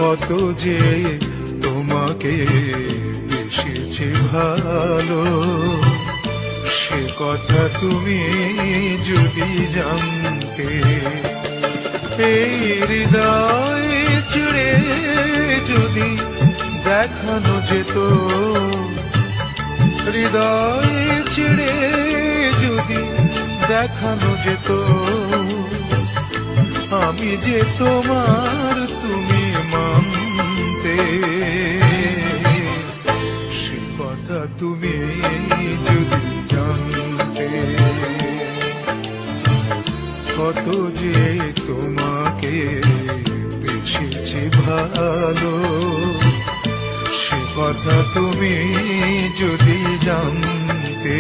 কত যে তোমাকে বেসেছে ভালো, সে কথা তুমি যদি জানতে। এই হৃদয় ছিঁড়ে যদি দেখানো যেত, হৃদয় ছিঁড়ে যদি দেখানো যেত, আমি যে তোমার তুমি মানতে। সে কথা তুমি যদি জানতে, কত যে তোমাকে বেসেছে ভালো, সে কথা তুমি যদি জানতে।